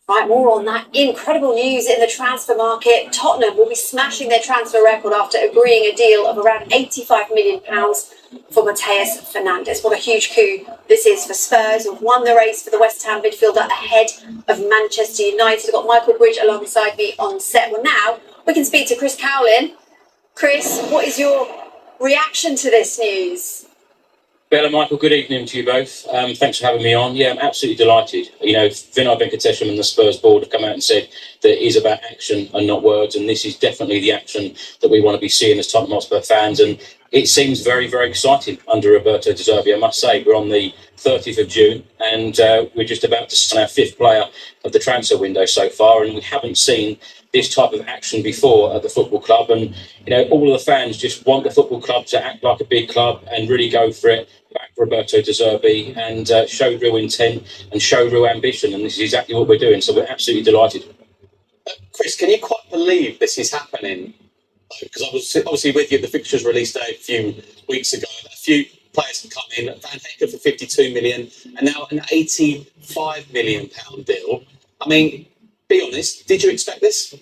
Right, more on that incredible news in the transfer market. Tottenham will be smashing their transfer record after agreeing a deal of around £85 million for Mateus Fernandes. What a huge coup this is for Spurs, who've won the race for the West Ham midfielder ahead of Manchester United. I've got Michael Bridge alongside me on set. Well, now we can speak to Chris Cowlin. Chris, what is your reaction to this news? Bella, Michael, good evening to you both. Thanks for having me on. Yeah, I'm absolutely delighted. You know, Vinay Venkatesham and the Spurs board have come out and said that it is about action and not words, and this is definitely the action that we want to be seeing as Tottenham Hotspur fans, and it seems very, very exciting under Roberto De Zerbi. I must say, we're on the 30th of June, and we're just about to sign our fifth player of the transfer window so far, and we haven't seen this type of action before at the football club. And, you know, all of the fans just want the football club to act like a big club and really go for it, back Roberto De Zerbi, and show real intent and show real ambition. And this is exactly what we're doing. So we're absolutely delighted. Chris, can you quite believe this is happening? Because I was obviously with you at the fixtures release day a few weeks ago. A few players have come in. Van Hecker for 52 million, and now an 85 million pound deal. I mean, be honest, did you expect this?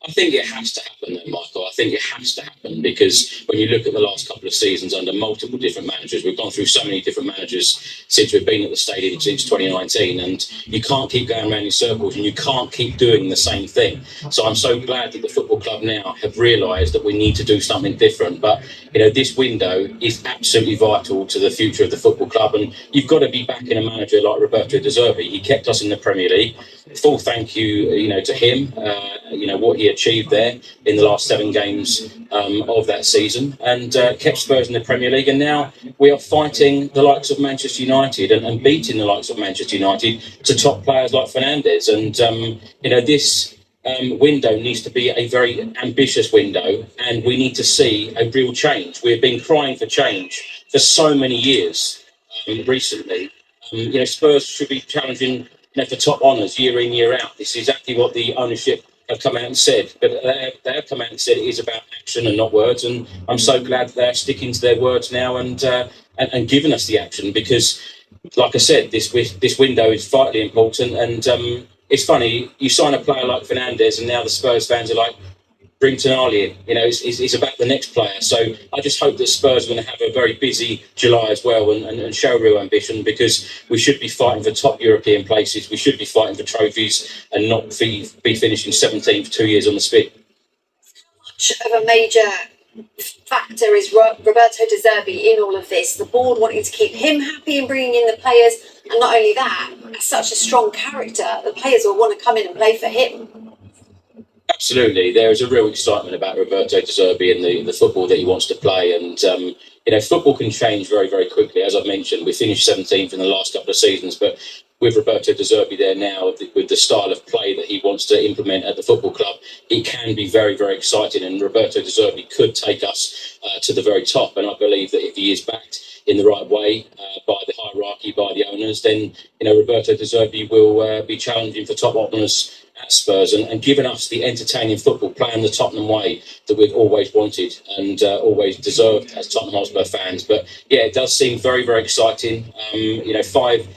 I think it has to happen then, Michael. I think it has to happen because when you look at the last couple of seasons under multiple different managers, we've gone through so many different managers since we've been at the stadium since 2019, and you can't keep going around in circles and you can't keep doing the same thing. So I'm so glad that the football club now have realised that we need to do something different. But, you know, this window is absolutely vital to the future of the football club, and you've got to be backing a manager like Roberto De Zerbi. He kept us in the Premier League. Full thank you, you know, to him. You know what he achieved there in the last 7 games of that season, and kept Spurs in the Premier League. And now we are fighting the likes of Manchester United and beating the likes of Manchester United to top players like Fernandes. And you know, this window needs to be a very ambitious window, and we need to see a real change. We've been crying for change for so many years recently. You know, Spurs should be challenging, you know, for top honours year in, year out. This is exactly what the ownership have come out and said. But they have come out and said it is about action and not words. And I'm so glad that they're sticking to their words now and giving us the action, because, like I said, this window is vitally important. And it's funny, you sign a player like Fernandes and now the Spurs fans are like, bring Tonali in. You know, it's about the next player. So I just hope that Spurs are going to have a very busy July as well and show real ambition, because we should be fighting for top European places. We should be fighting for trophies and not be finishing 17th for 2 years on the spit. Much of a major factor is Roberto De Zerbi in all of this. The board wanting to keep him happy and bringing in the players. And not only that, as such a strong character, the players will want to come in and play for him. Absolutely, there is a real excitement about Roberto De Zerbi and the football that he wants to play, and you know, football can change very, very quickly. As I've mentioned, we finished 17th in the last couple of seasons, but with Roberto De Zerbi there now, with the style of play that he wants to implement at the football club, it can be very, very exciting. And Roberto De Zerbi could take us to the very top. And I believe that if he is backed in the right way by the hierarchy, by the owners, then, you know, Roberto De Zerbi will be challenging for top honours at Spurs and giving us the entertaining football, playing the Tottenham way that we've always wanted and always deserved as Tottenham Hotspur fans. But yeah, it does seem very, very exciting. You know, 5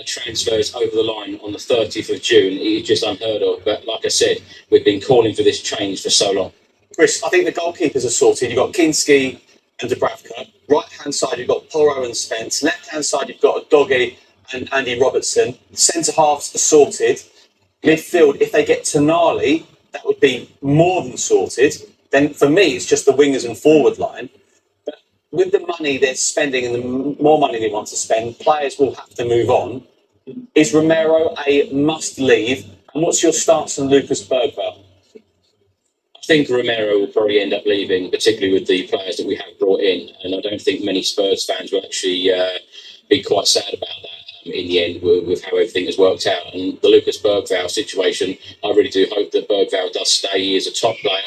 transfers over the line on the 30th of June is just unheard of. But like I said, we've been calling for this change for so long. Chris, I think the goalkeepers are sorted. You've got Kinski and Dubravka. Right-hand side, you've got Porro and Spence. Left-hand side, you've got Doggy and Andy Robertson. Centre-halves are sorted. Midfield, if they get Tonali, that would be more than sorted. Then for me, it's just the wingers and forward line. But with the money they're spending and the more money they want to spend, players will have to move on. Is Romero a must-leave? And what's your stance on Lucas Bergvall? I think Romero will probably end up leaving, particularly with the players that we have brought in. And I don't think many Spurs fans will actually be quite sad about that in the end with how everything has worked out. And the Lucas Bergvall situation, I really do hope that Bergvall does stay. He is a top player.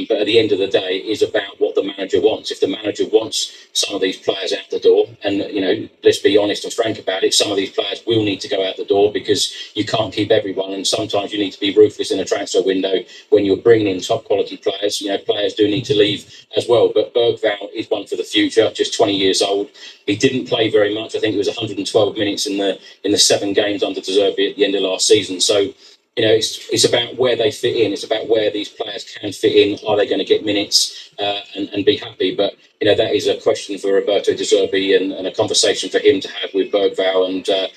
But at the end of the day, it is about what the manager wants. If the manager wants some of these players out the door, and let's be honest and frank about it, some of these players will need to go out the door because you can't keep everyone, and sometimes you need to be ruthless in a transfer window when you're bringing in top quality players. Players do need to leave as well. But Bergvall is one for the future, just 20 years old. He didn't play very much. I think it was 112 minutes in the 7 games under De Zerbi at the end of last season. So it's about where they fit in. It's about where these players can fit in. Are they going to get minutes and be happy? But that is a question for Roberto De Zerbi and a conversation for him to have with Bergvall. And I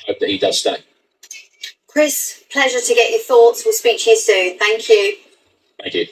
hope that he does stay. Chris, pleasure to get your thoughts. We'll speak to you soon. Thank you. Thank you.